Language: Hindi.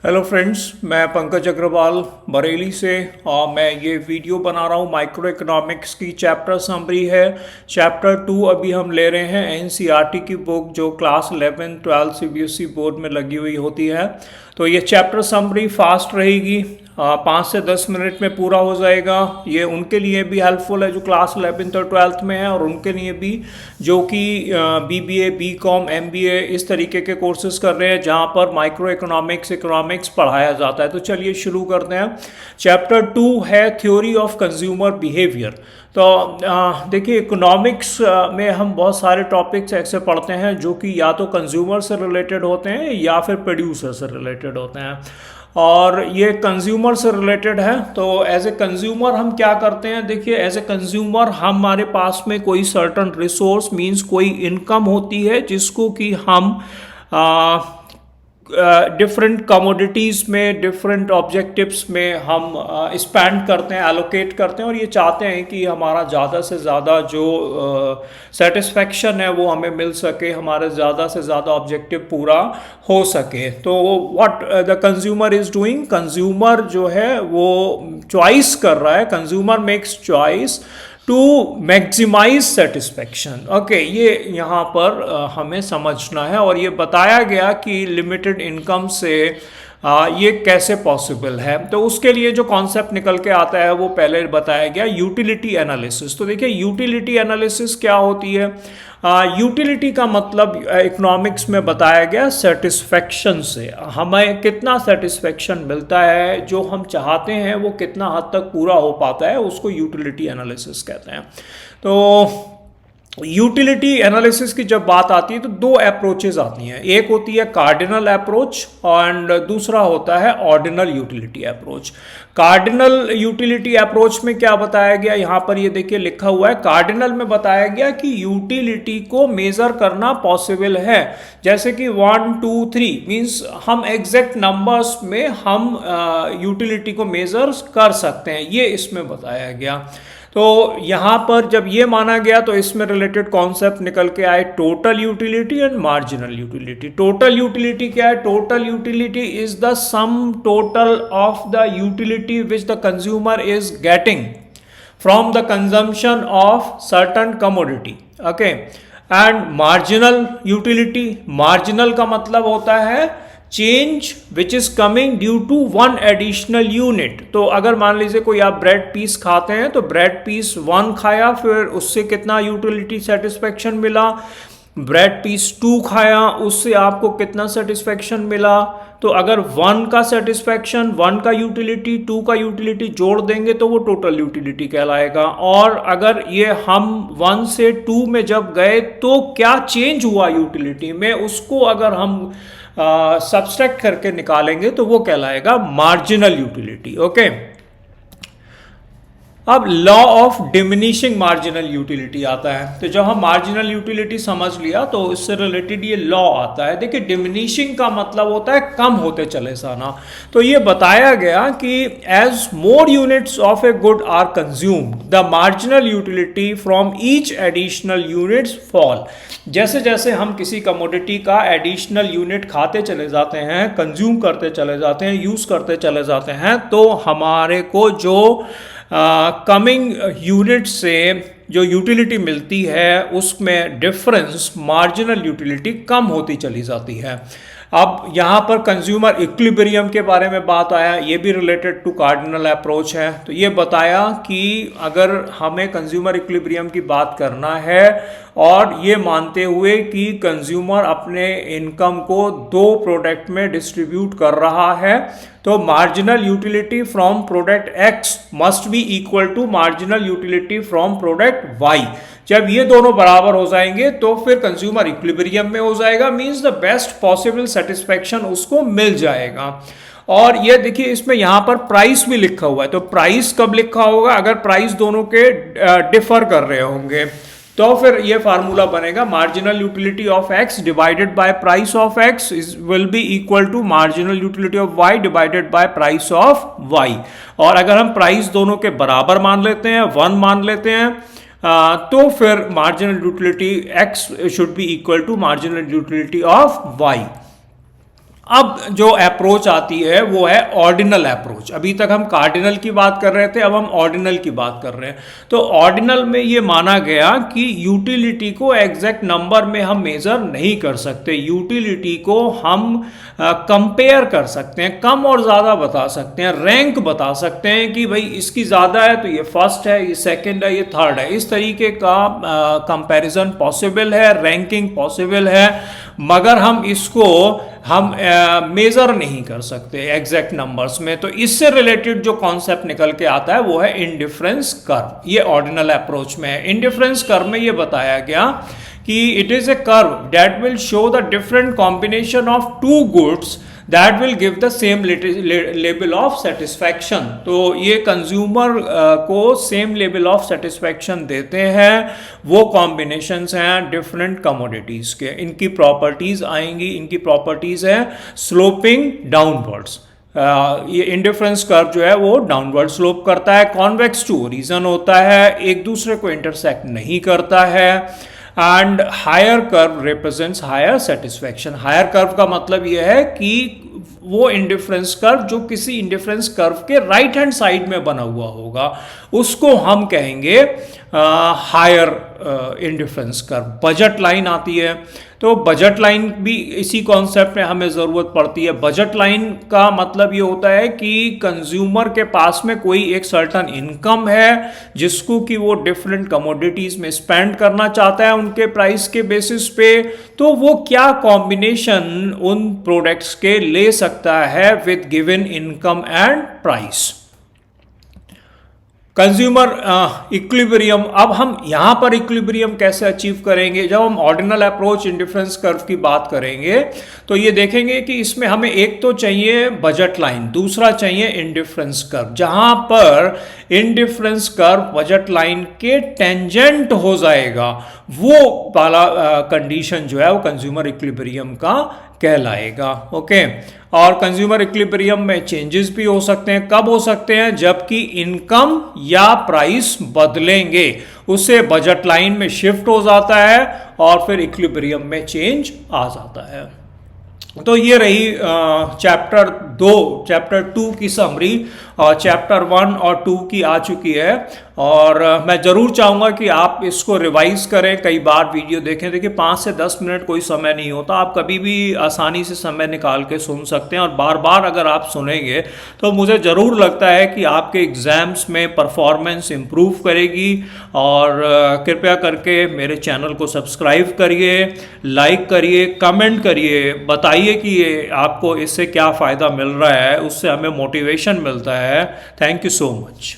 हेलो फ्रेंड्स, मैं पंकज अग्रवाल बरेली से। और मैं ये वीडियो बना रहा हूँ। माइक्रो इकोनॉमिक्स की चैप्टर समरी है। चैप्टर 2 अभी हम ले रहे हैं एनसीईआरटी की बुक, जो क्लास 11 12 सीबीएसई बोर्ड में लगी हुई होती है। तो ये चैप्टर समरी फास्ट रहेगी, 5 से 10 मिनट में पूरा हो जाएगा। ये उनके लिए भी हेल्पफुल है जो क्लास 11th और 12th में है, और उनके लिए भी जो कि बीबीए, बीकॉम, एमबीए इस तरीके के कोर्सेज कर रहे हैं जहाँ पर माइक्रो इकोनॉमिक्स पढ़ाया जाता है। तो चलिए शुरू करते हैं। चैप्टर 2 है थ्योरी ऑफ कंज्यूमर बिहेवियर। तो देखिए, इकोनॉमिक्स में हम बहुत सारे टॉपिक्स ऐसे पढ़ते हैं जो कि या तो कंज्यूमर से रिलेटेड होते हैं या फिर प्रोड्यूसर से रिलेटेड होते हैं, और ये कंज्यूमर से रिलेटेड है। तो एज ए कंज्यूमर हम क्या करते हैं? देखिए, एज ए कंज्यूमर हमारे पास में कोई सर्टन रिसोर्स मींस कोई इनकम होती है जिसको कि हम डिफरेंट कमोडिटीज़ में, डिफरेंट ऑब्जेक्टिव्स में हम स्पेंड करते हैं, एलोकेट करते हैं, और ये चाहते हैं कि हमारा ज़्यादा से ज़्यादा जो सेटिस्फेक्शन है वो हमें मिल सके, हमारे ज़्यादा से ज़्यादा ऑब्जेक्टिव पूरा हो सके। तो what the consumer is doing, consumer जो है वो चॉइस कर रहा है, consumer makes choice to maximise satisfaction. Okay, ये यहाँ पर हमें समझना है, और ये बताया गया कि लिमिटेड इनकम से ये कैसे पॉसिबल है। तो उसके लिए जो कॉन्सेप्ट निकल के आता है वो पहले बताया गया, यूटिलिटी एनालिसिस। तो देखिए, यूटिलिटी एनालिसिस क्या होती है? यूटिलिटी का मतलब इकोनॉमिक्स में बताया गया सेटिस्फेक्शन से, हमें कितना सेटिस्फेक्शन मिलता है, जो हम चाहते हैं वो कितना हद तक पूरा हो पाता है, उसको यूटिलिटी एनालिसिस कहते हैं। तो यूटिलिटी एनालिसिस की जब बात आती है तो दो अप्रोचेस आती हैं। एक होती है कार्डिनल अप्रोच एंड दूसरा होता है ordinal utility approach. Cardinal utility approach में क्या बताया गया, यहाँ पर ये देखिए लिखा हुआ है। कार्डिनल में बताया गया कि यूटिलिटी को मेजर करना पॉसिबल है, जैसे कि 1 2 3 मीन्स हम एग्जैक्ट नंबर्स में हम यूटिलिटी को मेजर कर सकते हैं, ये इसमें बताया गया। तो यहाँ पर जब ये माना गया तो इसमें रिलेटेड कॉन्सेप्ट निकल के आए total utility and marginal utility. Total utility क्या है? Total utility is the sum total of the utility which the consumer is getting from the consumption of certain commodity. Okay, and marginal utility, marginal का मतलब होता है change which is coming due to one additional unit. तो अगर मान लीजिए कोई आप ब्रेड पीस खाते हैं, तो ब्रेड पीस 1 खाया, फिर उससे कितना यूटिलिटी सेटिस्फेक्शन मिला। ब्रेड पीस 2 खाया, उससे आपको कितना सेटिस्फेक्शन मिला। तो अगर 1 का सेटिस्फेक्शन, 1 का यूटिलिटी, 2 का यूटिलिटी जोड़ देंगे तो वो टोटल यूटिलिटी कहलाएगा। और अगर ये हम 1 से 2 में जब गए तो क्या चेंज हुआ यूटिलिटी में, उसको अगर हम सब्सट्रैक्ट करके निकालेंगे तो वो कहलाएगा मार्जिनल यूटिलिटी। ओके, अब law of diminishing marginal utility आता है। तो जब हम मार्जिनल यूटिलिटी समझ लिया तो इससे रिलेटेड ये लॉ आता है। देखिए, डिमिनिशिंग का मतलब होता है कम होते चले जाना। तो ये बताया गया कि as more units of a good are consumed the marginal utility from each additional units fall. जैसे जैसे हम किसी कमोडिटी का एडिशनल यूनिट खाते चले जाते हैं, कंज्यूम करते चले जाते हैं, यूज करते चले जाते हैं, तो हमारे को जो कमिंग यूनिट से जो यूटिलिटी मिलती है उसमें डिफरेंस मार्जिनल यूटिलिटी कम होती चली जाती है। अब यहाँ पर कंज्यूमर इक्विलिब्रियम के बारे में बात आया, ये भी रिलेटेड टू कार्डिनल अप्रोच है। तो ये बताया कि अगर हमें कंज्यूमर इक्विलिब्रियम की बात करना है, और ये मानते हुए कि कंज्यूमर अपने इनकम को 2 प्रोडक्ट में डिस्ट्रीब्यूट कर रहा है, तो marginal utility from product X must be equal to marginal utility from product Y. जब ये दोनों बराबर हो जाएंगे तो फिर कंज्यूमर इक्विलिब्रियम में हो जाएगा, means the best possible satisfaction उसको मिल जाएगा। और ये देखिए, इसमें यहाँ पर प्राइस भी लिखा हुआ है। तो प्राइस कब लिखा होगा? अगर प्राइस दोनों के डिफर कर रहे होंगे तो फिर ये फार्मूला बनेगा, marginal utility of X divided by price of X will be equal to marginal utility of Y divided by price of Y. और अगर हम प्राइस दोनों के बराबर मान लेते हैं, 1 मान लेते हैं, तो फिर marginal utility x should be equal to marginal utility of y। अब जो अप्रोच आती है वो है ऑर्डिनल अप्रोच। अभी तक हम कार्डिनल की बात कर रहे थे, अब हम ऑर्डिनल की बात कर रहे हैं। तो ऑर्डिनल में ये माना गया कि यूटिलिटी को एग्जैक्ट नंबर में हम मेजर नहीं कर सकते, यूटिलिटी को हम कंपेयर कर सकते हैं, कम और ज़्यादा बता सकते हैं, रैंक बता सकते हैं कि भाई इसकी ज़्यादा है तो ये फर्स्ट है, ये सेकंड है, ये थर्ड है। इस तरीके का कंपैरिजन पॉसिबल है, रैंकिंग पॉसिबल है, मगर हम इसको मेजर नहीं कर सकते एग्जैक्ट नंबर्स में। तो इससे रिलेटेड जो कॉन्सेप्ट निकल के आता है वो है इंडिफरेंस कर्व। ये ऑर्डिनल अप्रोच में है। इंडिफरेंस कर्व में ये बताया गया कि it is a curve that will show the different combination of two goods that will give the same level of satisfaction. तो ये कंज्यूमर को सेम लेवल ऑफ सेटिस्फैक्शन देते हैं। वो कॉम्बिनेशंस हैं डिफरेंट कमोडिटीज के। इनकी प्रॉपर्टीज आएंगी, इनकी प्रॉपर्टीज है स्लोपिंग डाउनवर्ड्स। ये इंडिफरेंस कर्व जो है वो डाउनवर्ड स्लोप करता है। कॉन्वेक्स टू ओरिजिन होता है, एक दूसरे को इंटरसेक्ट नहीं करता है। And higher curve represents higher satisfaction. Higher curve का मतलब यह है कि वो इंडिफरेंस कर्व जो किसी इंडिफरेंस कर्व के राइट हैंड साइड में बना हुआ होगा उसको हम कहेंगे higher indifference curve. Budget line आती है, तो बजट लाइन भी इसी कॉन्सेप्ट में हमें ज़रूरत पड़ती है। बजट लाइन का मतलब ये होता है कि कंज्यूमर के पास में कोई एक सर्टन इनकम है जिसको कि वो डिफरेंट कमोडिटीज़ में स्पेंड करना चाहता है उनके प्राइस के बेसिस पे। तो वो क्या कॉम्बिनेशन उन प्रोडक्ट्स के ले सकता है with given income and price. Consumer equilibrium. अब हम यहाँ पर इक्विलिब्रियम कैसे अचीव करेंगे? जब हम ऑर्डिनल अप्रोच इंडिफरेंस कर्व की बात करेंगे तो ये देखेंगे कि इसमें हमें एक तो चाहिए बजट लाइन, दूसरा चाहिए इंडिफरेंस कर्व। जहाँ पर इंडिफरेंस कर्व बजट लाइन के टेंजेंट हो जाएगा वो वाला कंडीशन जो है वो कंज्यूमर इक्विलिब्रियम का कहलाएगा। ओके। और कंज्यूमर इक्विलिब्रियम में चेंजेस भी हो सकते हैं। कब हो सकते हैं? जबकि इनकम या प्राइस बदलेंगे, उससे बजट लाइन में शिफ्ट हो जाता है और फिर इक्विलिब्रियम में चेंज आ जाता है। तो ये रही चैप्टर 2 की समरी। और चैप्टर 1 और 2 की आ चुकी है और मैं ज़रूर चाहूँगा कि आप इसको रिवाइज करें, कई बार वीडियो देखें। देखिए 5 से 10 मिनट कोई समय नहीं होता, आप कभी भी आसानी से समय निकाल के सुन सकते हैं। और बार बार अगर आप सुनेंगे तो मुझे ज़रूर लगता है कि आपके एग्ज़ाम्स में परफॉर्मेंस इम्प्रूव करेगी। और कृपया करके मेरे चैनल को सब्सक्राइब करिए, लाइक करिए, कमेंट करिए, बताइए कि ये आपको इससे क्या फ़ायदा मिल रहा है, उससे हमें मोटिवेशन मिलता है। Thank you so much.